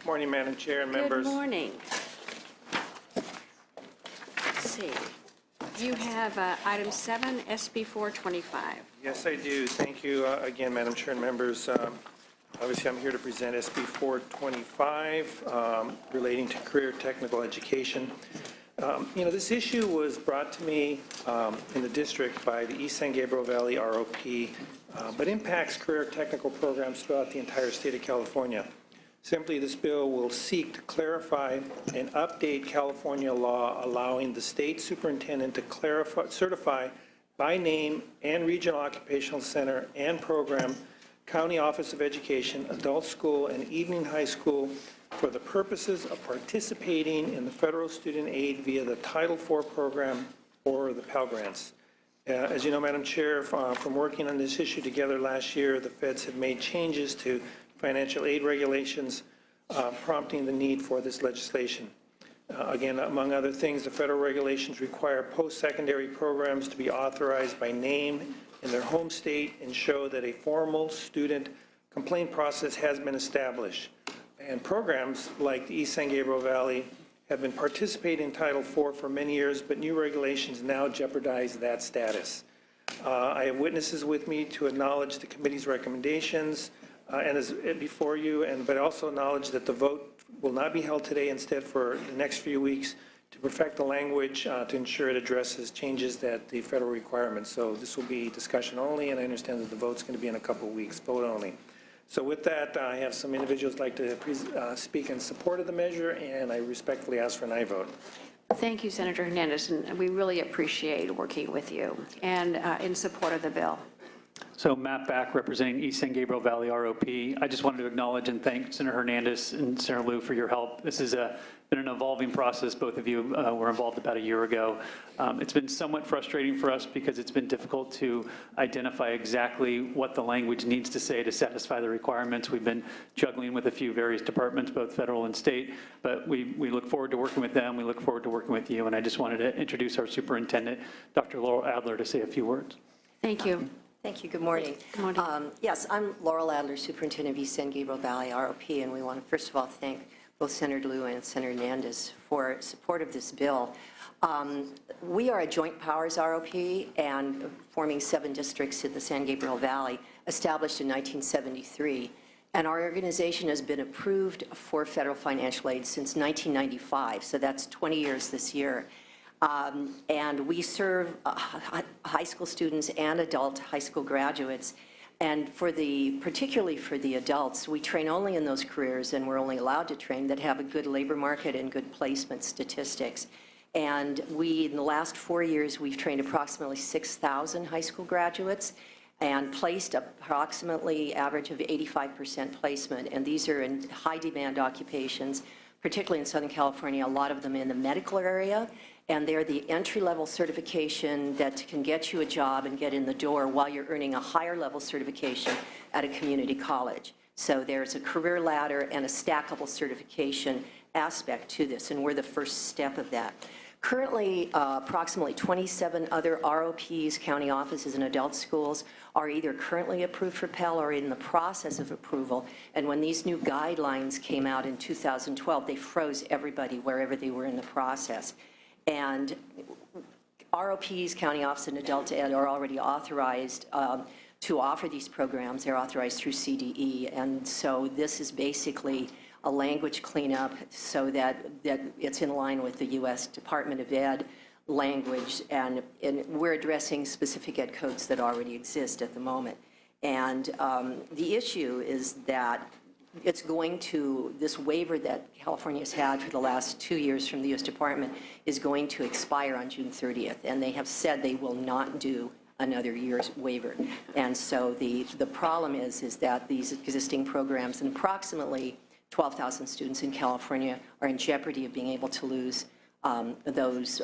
Morning, Madam Chair and members. Good morning. Let's see. You have item 7, SB 425. Yes, I do. Thank you again, Madam Chair and members. Obviously, I'm here to present SB 425 relating to career technical education. This issue was brought to me in the district by the East San Gabriel Valley ROP, but impacts career technical programs throughout the entire state of California. Simply, this bill will seek to clarify and update California law allowing the state superintendent to certify by name and regional occupational center and program, county office of education, adult school, and evening high school for the purposes of participating in the federal student aid via the Title IV program or the Pell Grants. As you know, Madam Chair, from working on this issue together last year, the feds have made changes to financial aid regulations, prompting the need for this legislation. Again, among other things, the federal regulations require post-secondary programs to be authorized by name in their home state and show that a formal student complaint process has been established. And programs like the East San Gabriel Valley have been participating in Title IV for many years, but new regulations now jeopardize that status. I have witnesses with me to acknowledge the committee's recommendations and as before you, but also acknowledge that the vote will not be held today, instead for the next few weeks to perfect the language to ensure it addresses changes that the federal requirements. So this will be discussion only, and I understand that the vote's going to be in a couple of weeks, vote only. So with that, I have some individuals like to speak in support of the measure, and I respectfully ask for an aye vote. Thank you, Senator Hernandez, and we really appreciate working with you and in support of the bill. So Matt Back, representing East San Gabriel Valley ROP. I just wanted to acknowledge and thank Senator Hernandez and Senator Liu for your help. This has been an evolving process. Both of you were involved about a year ago. It's been somewhat frustrating for us because it's been difficult to identify exactly what the language needs to say to satisfy the requirements. We've been juggling with a few various departments, both federal and state, but we look forward to working with them. We look forward to working with you, and I just wanted to introduce our superintendent, Dr. Laurel Adler, to say a few words. Thank you. Thank you. Good morning. Good morning. Yes, I'm Laurel Adler, Superintendent of East San Gabriel Valley ROP, and we want to first of all thank both Senator Liu and Senator Hernandez for support of this bill. We are a joint powers ROP and forming 7 districts in the San Gabriel Valley, established in 1973. And our organization has been approved for federal financial aid since 1995, so that's 20 years this year. And we serve high school students and adult high school graduates. And particularly for the adults, we train only in those careers, and we're only allowed to train that have a good labor market and good placement statistics. And in the last 4 years, we've trained approximately 6,000 high school graduates and placed approximately average of 85% placement. And these are in high demand occupations, particularly in Southern California, a lot of them in the medical area. And they're the entry-level certification that can get you a job and get in the door while you're earning a higher level certification at a community college. So there's a career ladder and a stackable certification aspect to this, and we're the first step of that. Currently, approximately 27 other ROPs, county offices, and adult schools are either currently approved for Pell or in the process of approval. And when these new guidelines came out in 2012, they froze everybody wherever they were in the process. And ROPs, county office, and adult ed are already authorized to offer these programs. They're authorized through CDE. And so this is basically a language cleanup so that it's in line with the U.S. Department of Ed language. And we're addressing specific ed codes that already exist at the moment. And the issue is that it's going to, this waiver that California has had for the last 2 years from the U.S. Department is going to expire on June 30th. And they have said they will not do another year's waiver. And so the problem is that these existing programs, and approximately 12,000 students in California, are in jeopardy of being able to lose those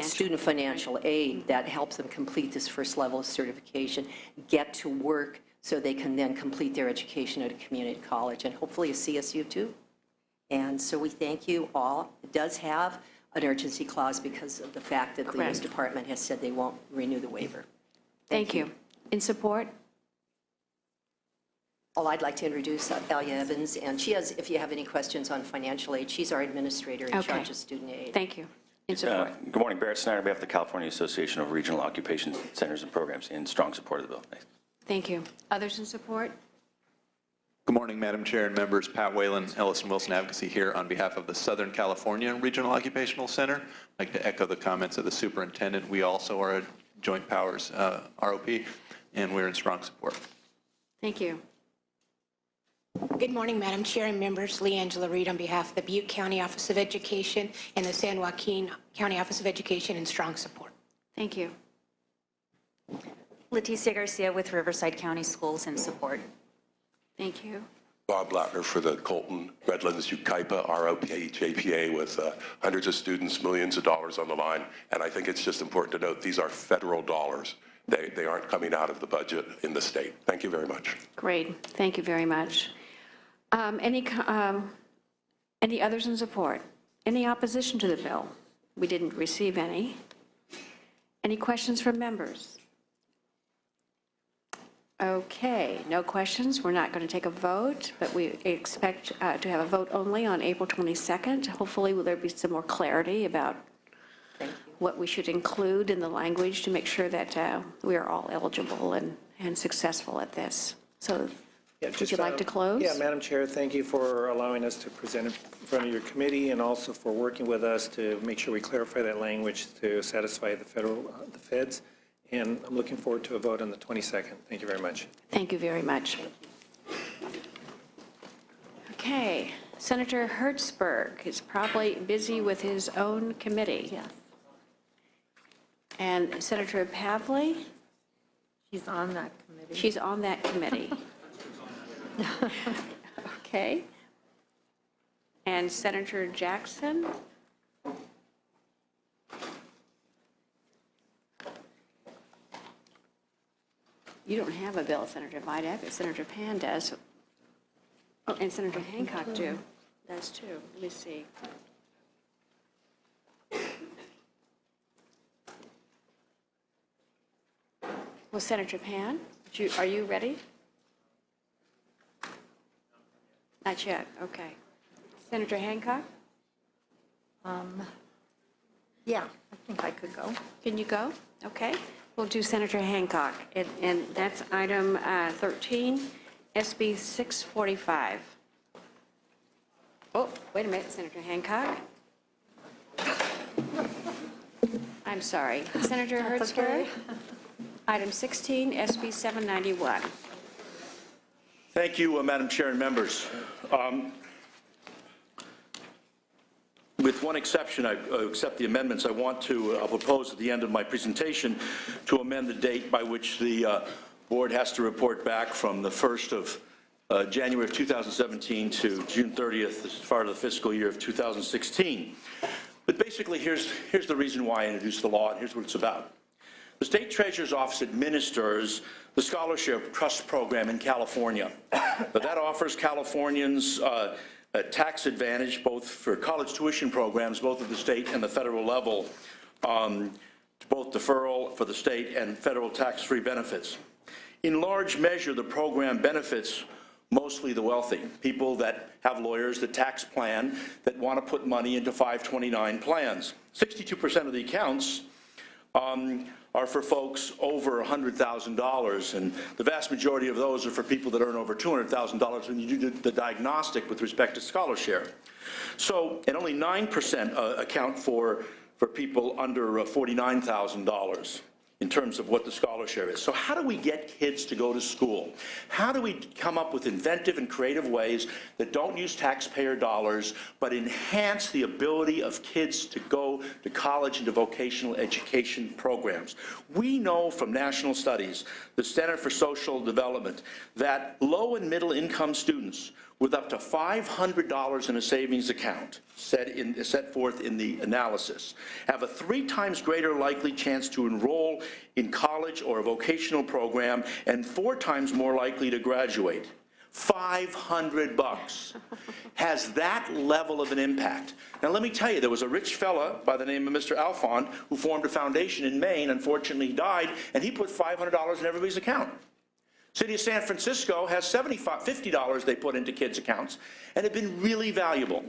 student financial aid that helps them complete this first level of certification, get to work, so they can then complete their education at a community college and hopefully a CSU too. And so we thank you all. It does have an urgency clause because of the fact that the U.S. Department has said they won't renew the waiver. Thank you. In support? I'd like to introduce Elia Evans, and she has, if you have any questions on financial aid, she's our administrator in Okay. charge of student aid. Thank you. In support. Good morning, Barrett Snyder, on behalf of the California Association of Regional Occupation Centers and Programs, in strong support of the bill. Thanks. Thank you. Others in support? Good morning, Madam Chair and members. Pat Whalen, Ellison Wilson Advocacy here on behalf of the Southern California Regional Occupational Center. I'd like to echo the comments of the superintendent. We also are a Joint Powers ROP, and we're in strong support. Thank you. Good morning, Madam Chair and members. Lee Angela Reed on behalf of the Butte County Office of Education and the San Joaquin County Office of Education in strong support. Thank you. Leticia Garcia with Riverside County Schools in support. Thank you. Bob Blattner for the Colton Redlands Yucaipa ROP JPA with hundreds of students, millions of dollars on the line. And I think it's just important to note these are federal dollars. They aren't coming out of the budget in the state. Thank you very much. Great. Thank you very much. Any others in support? Any opposition to the bill? We didn't receive any. Any questions from members? Okay, no questions. We're not going to take a vote, but we expect to have a vote only on April 22nd. Hopefully, will there be some more clarity about what we should include in the language to make sure that we are all eligible and successful at this. So Yeah, would you like to close? Yeah, Madam Chair, thank you for allowing us to present in front of your committee and also for working with us to make sure we clarify that language to satisfy the the feds. And I'm looking forward to a vote on the 22nd. Thank you very much. Thank you very much. Okay, Senator Hertzberg is probably busy with his own committee. Yes. And Senator Pavley, She's on that committee. she's on that committee. Okay. And Senator Jackson? You don't have a bill, Senator Vidak, but Senator Pan does. Oh, and Senator Hancock does too. Let me see. Well, Senator Pan, are you ready? Not yet, okay. Senator Hancock, Yeah, I think I could go. can you go? Okay, we'll do Senator Hancock, and that's item 13, SB 645. Oh, wait a minute, Senator Hancock. I'm sorry. Senator Hertzberg, item 16, SB 791. Thank you, Madam Chair and members. With one exception, I accept the amendments. I want to propose at the end of my presentation to amend the date by which the board has to report back from the 1st of January of 2017 to June 30th as far as the fiscal year of 2016. But basically, here's the reason why I introduced the law, and here's what it's about. The State Treasurer's Office administers the Scholarship Trust Program in California. That offers Californians a tax advantage both for college tuition programs, both at the state and the federal level, both deferral for the state and federal tax-free benefits. In large measure, the program benefits mostly the wealthy, people that have lawyers that tax plan, that want to put money into 529 plans. 62% of the accounts are for folks over $100,000, and the vast majority of those are for people that earn over $200,000 when you do the diagnostic with respect to scholarship. So, and only 9% account for people under $49,000 in terms of what the scholarship is. So how do we get kids to go to school? How do we come up with inventive and creative ways that don't use taxpayer dollars, but enhance the ability of kids to go to college and to vocational education programs? We know from national studies, the Center for Social Development, that low and middle income students with up to $500 in a savings account, set forth in the analysis, have a 3 times greater likely chance to enroll in college or a vocational program and 4 times more likely to graduate. $500 has that level of an impact. Now let me tell you, there was a rich fella by the name of Mr. Alfond who formed a foundation in Maine. Unfortunately, he died, and he put $500 in everybody's account. City of San Francisco has $50 they put into kids' accounts and have been really valuable.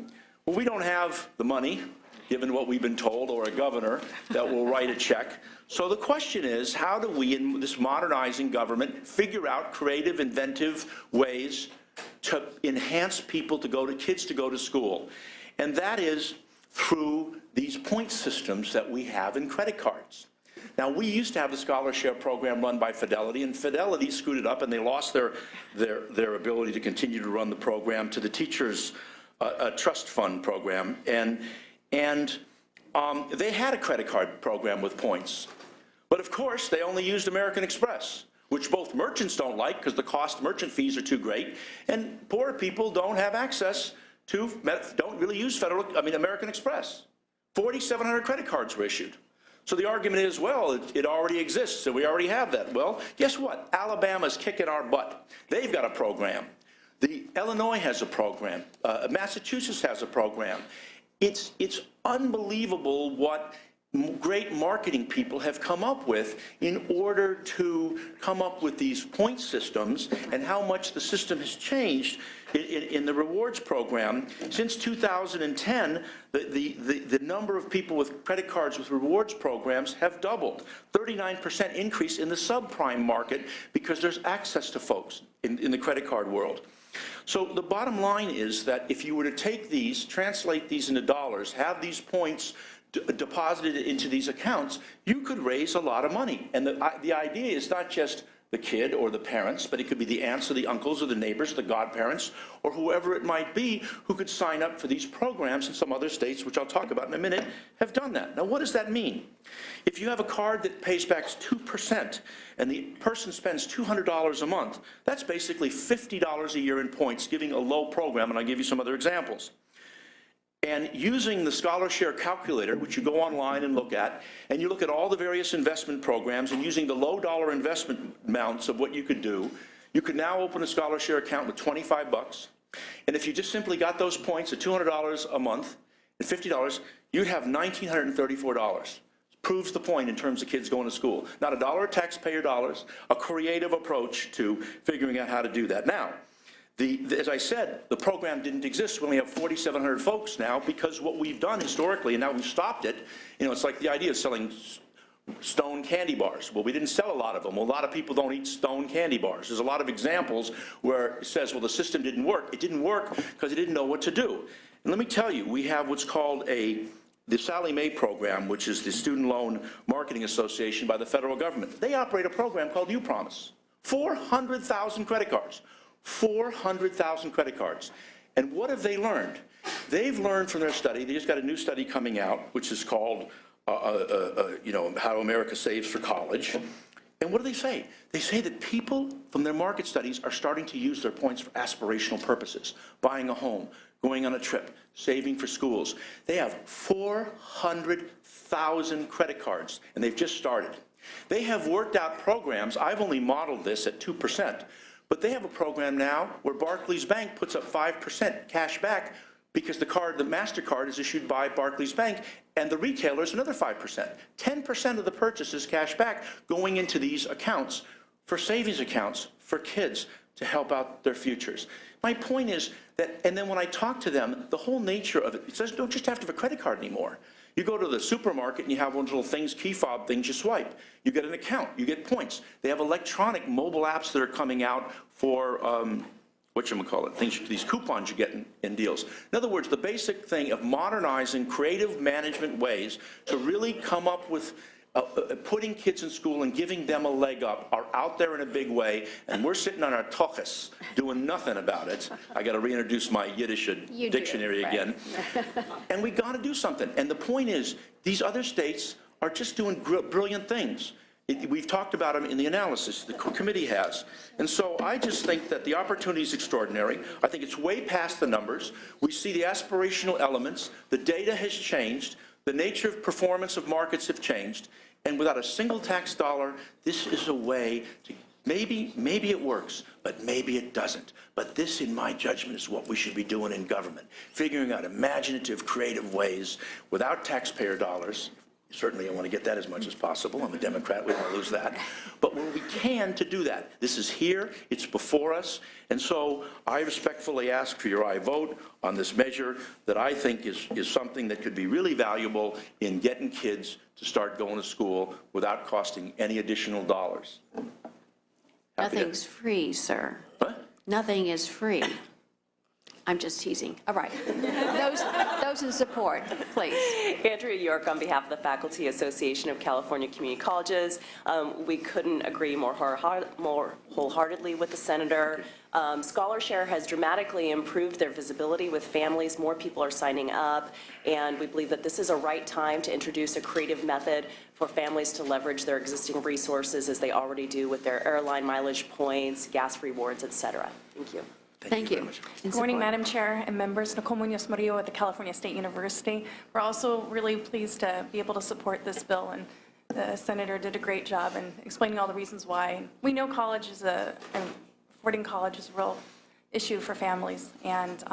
Well, we don't have the money, given what we've been told, or a governor that will write a check. So the question is, how do we, in this modernizing government, figure out creative, inventive ways to enhance kids to go to school? And that is through these point systems that we have in credit cards. Now, we used to have the scholar share program run by Fidelity, and Fidelity screwed it up, and they lost their ability to continue to run the program to the teachers' trust fund program. And they had a credit card program with points. But of course, they only used American Express, which both merchants don't like because the merchant fees are too great, and poor people don't have access to, don't really use American Express. 4,700 credit cards were issued. So the argument is, well, it already exists, so we already have that. Well, guess what? Alabama's kicking our butt. They've got a program. Illinois has a program. Massachusetts has a program. It's unbelievable what great marketing people have come up with in order to come up with these point systems, and how much the system has changed in the rewards program. Since 2010, the number of people with credit cards with rewards programs have doubled. 39% increase in the subprime market because there's access to folks in the credit card world. So the bottom line is that if you were to take these, translate these into dollars, have these points deposited into these accounts, you could raise a lot of money. And the idea is not just the kid or the parents, but it could be the aunts or the uncles or the neighbors, the godparents, or whoever it might be who could sign up for these programs. In some other states, which I'll talk about in a minute, have done that. Now, what does that mean? If you have a card that pays back 2% and the person spends $200 a month, that's basically $50 a year in points, giving a low program, and I'll give you some other examples. And using the Scholar Share calculator, which you go online and look at, and you look at all the various investment programs, and using the low dollar investment amounts of what you could do, you could now open a Scholar Share account with $25. And if you just simply got those points at $200 a month and $50, you'd have $1,934. Proves the point in terms of kids going to school. Not a dollar of taxpayer dollars, a creative approach to figuring out how to do that. Now, as I said, the program didn't exist. We only have 4,700 folks now because what we've done historically, and now we've stopped it, it's like the idea of selling Stone candy bars. Well, we didn't sell a lot of them. Well, a lot of people don't eat Stone candy bars. There's a lot of examples where it says, well, the system didn't work. It didn't work because it didn't know what to do. And let me tell you, we have what's called the Sallie Mae program, which is the Student Loan Marketing Association by the federal government. They operate a program called UPromise. 400,000 credit cards. 400,000 credit cards. And what have they learned? They've learned from their study, they just got a new study coming out, which is called, How America Saves for College. And what do they say? They say that people from their market studies are starting to use their points for aspirational purposes, buying a home, going on a trip, saving for schools. They have 400,000 credit cards, and they've just started. They have worked out programs. I've only modeled this at 2%. But they have a program now where Barclays Bank puts up 5% cash back because the MasterCard is issued by Barclays Bank, and the retailer is another 5%. 10% of the purchase is cash back going into these accounts for savings accounts for kids to help out their futures. My point is that, and then when I talk to them, the whole nature of it says, don't just have to have a credit card anymore. You go to the supermarket and you have one of those little things, key fob things, you swipe. You get an account, you get points. They have electronic mobile apps that are coming out for, these coupons you get in deals. In other words, the basic thing of modernizing creative management ways to really come up with putting kids in school and giving them a leg up are out there in a big way, and we're sitting on our toches doing nothing about it. I got to reintroduce my Yiddish dictionary again. And we got to do something. And the point is, these other states are just doing brilliant things. We've talked about them in the analysis, the committee has. And so I just think that the opportunity is extraordinary. I think it's way past the numbers. We see the aspirational elements. The data has changed. The nature of performance of markets have changed. And without a single tax dollar, this is a way to, maybe it works, but maybe it doesn't. But this, in my judgment, is what we should be doing in government, figuring out imaginative, creative ways without taxpayer dollars, Certainly, I want to get that as much as possible. I'm a Democrat, we don't want to lose that. But where we can to do that, this is here, it's before us, and so I respectfully ask for your aye vote on this measure that I think is something that could be really valuable in getting kids to start going to school without costing any additional dollars. Happy to- Nothing's free, sir. What? Nothing is free. I'm just teasing. All right. Those in support, please. Andrea York on behalf of the Faculty Association of California Community Colleges. We couldn't agree more wholeheartedly with the senator. ScholarShare has dramatically improved their visibility with families. More people are signing up, and we believe that this is a right time to introduce a creative method for families to leverage their existing resources as they already do with their airline mileage points, gas rewards, et cetera. Thank you. Thank you. Good morning, Madam Chair and members. Nicole Munoz Murillo at the California State University. We're also really pleased to be able to support this bill, and the senator did a great job in explaining all the reasons why. We know college is and affording college is a real issue for families, and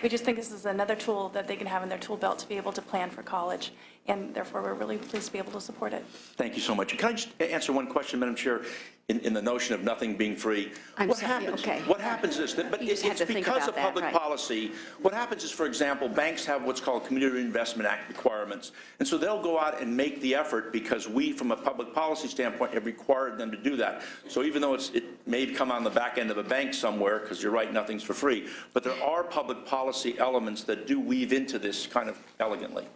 we just think this is another tool that they can have in their tool belt to be able to plan for college, and therefore we're really pleased to be able to support it. Thank you so much. Can I just answer one question, Madam Chair, in the notion of nothing being free? I'm sorry, okay. What happens is that, but You just had it's to think because about of that, public right. policy. What happens is, for example, banks have what's called Community Reinvestment Act requirements. And so they'll go out and make the effort because we, from a public policy standpoint, have required them to do that. So even though it may come on the back end of a bank somewhere, because you're right, nothing's for free, but there are public policy elements that do weave into this kind of elegantly.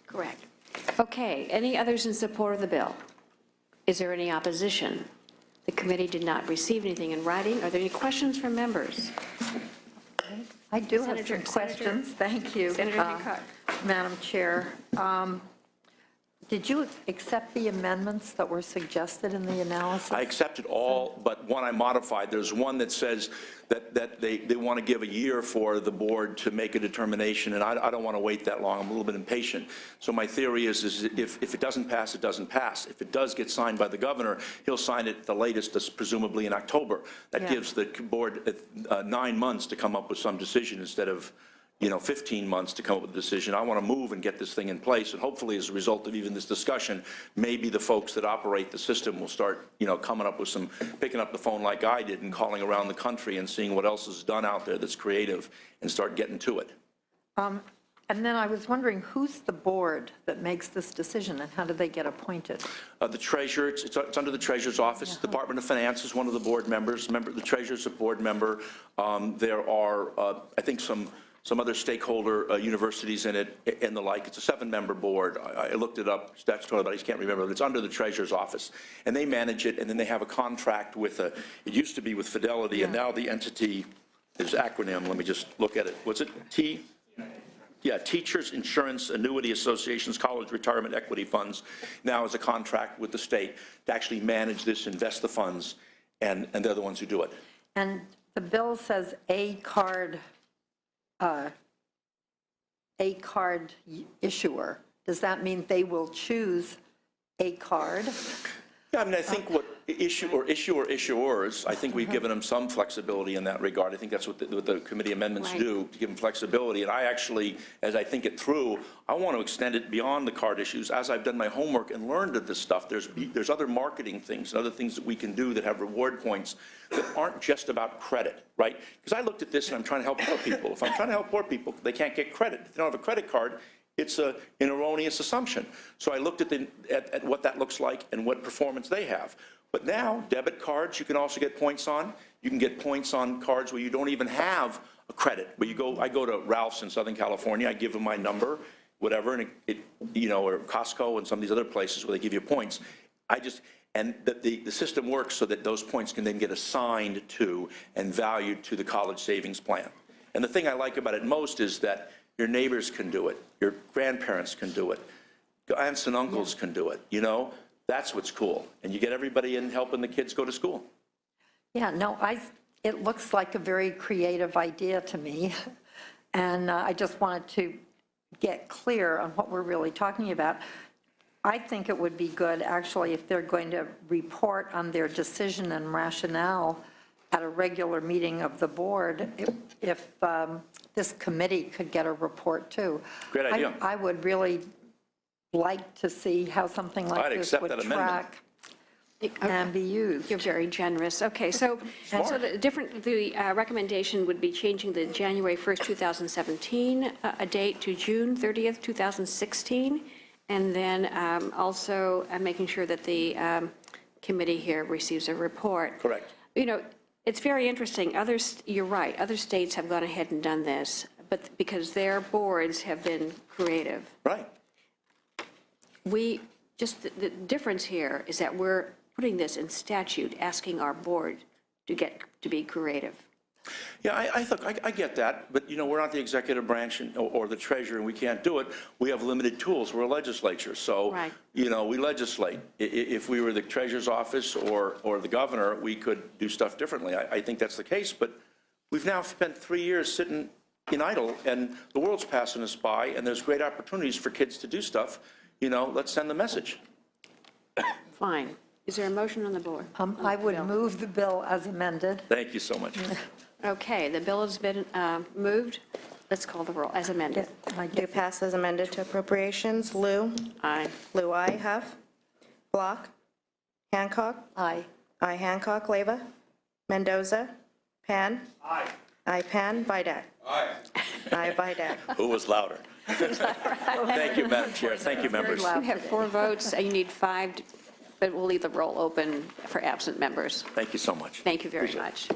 Correct. Okay, any others in support of the bill? Is there any opposition? The committee did not receive anything in writing. Are there any questions from members? I do have Senator- some questions. Thank you, Senator Ducott. Madam Chair. Did you accept the amendments that were suggested in the analysis? I accepted all but one I modified. There's one that says that they want to give a year for the board to make a determination, and I don't want to wait that long. I'm a little bit impatient. So my theory is if it doesn't pass, it doesn't pass. If it does get signed by the governor, he'll sign it the latest, presumably in October. That gives the board 9 months to come up with some decision instead of 15 months to come up with a decision. I want to move and get this thing in place, and hopefully as a result of even this discussion, maybe the folks that operate the system will start, coming up with picking up the phone like I did and calling around the country and seeing what else is done out there that's creative and start getting to it. And then I was wondering, who's the board that makes this decision, and how do they get appointed? The treasurer, it's under the treasurer's office. The Department of Finance is one of the board members. The treasurer's a board member. There are, I think, some other stakeholder universities in it and the like. It's a 7-member board. I looked it up statutorily, but I just can't remember. But it's under the treasurer's office. And they manage it, and then they have a contract with it used to be with Fidelity, and now the entity is acronym. Let me just look at it. What's it? Teachers Insurance Annuity Associations College Retirement Equity Funds now is a contract with the state to actually manage this, invest the funds, and they're the ones who do it. And the bill says a card issuer. Does that mean they will choose a card? Yeah, I mean, I think what issuers, I think we've given them some flexibility in that regard. I think that's what the committee amendments do, to give them flexibility. And I actually, as I think it through, I want to extend it beyond the card issues. As I've done my homework and learned of this stuff, there's other marketing things and other things that we can do that have reward points that aren't just about credit, right? Because I looked at this and I'm trying to help poor people. If I'm trying to help poor people, they can't get credit. If they don't have a credit card, it's an erroneous assumption. So I looked at what that looks like and what performance they have. But now, debit cards, you can also get points on. You can get points on cards where you don't even have a credit. But I go to Ralph's in Southern California, I give them my number, whatever, and or Costco and some of these other places where they give you points. And the system works so that those points can then get assigned to and valued to the college savings plan. And the thing I like about it most is that your neighbors can do it, your grandparents can do it, aunts and uncles can do it, That's what's cool. And you get everybody in helping the kids go to school. Yeah, no, it looks like a very creative idea to me. And I just wanted to get clear on what we're really talking about. I think it would be good, actually, if they're going to report on their decision and rationale at a regular meeting of the board, if this committee could get a report too. Great idea. I would really like to see how something like I'd this accept would that amendment. track and be used. You're very generous. Okay, so the recommendation would be changing the January 1st, 2017 a date to June 30th, 2016, and then also making sure that the committee here receives a report. Correct. You know, it's very interesting. You're right, other states have gone ahead and done this, but because their boards have been creative. Right. The difference here is that we're putting this in statute, asking our board to be creative. Yeah, I get that, but, you know, we're not the executive branch or the treasurer, and we can't do it. We have limited tools. We're a legislature, so, Right. you know, we legislate. If we were the treasurer's office or the governor, we could do stuff differently. I think that's the case, but we've now spent 3 years sitting in idle, and the world's passing us by, and there's great opportunities for kids to do stuff. You know, let's send the message. Fine. Is there a motion on the board? I would move the bill as amended. Thank you so much. Okay, the bill has been moved. Let's call the roll, as amended. Do pass as amended to appropriations. Lou? Aye. Lou, aye. Huff? Block? Hancock? Aye. Aye. Hancock. Leyva? Mendoza? Pan? Aye. Aye. Pan? Vidak? Aye. Aye. Vidak. Who was louder? Thank you, Madam Chair. Thank you, members. You have 4 votes, you need 5, but we'll leave the roll open for absent members. Thank you so much. Thank you very much.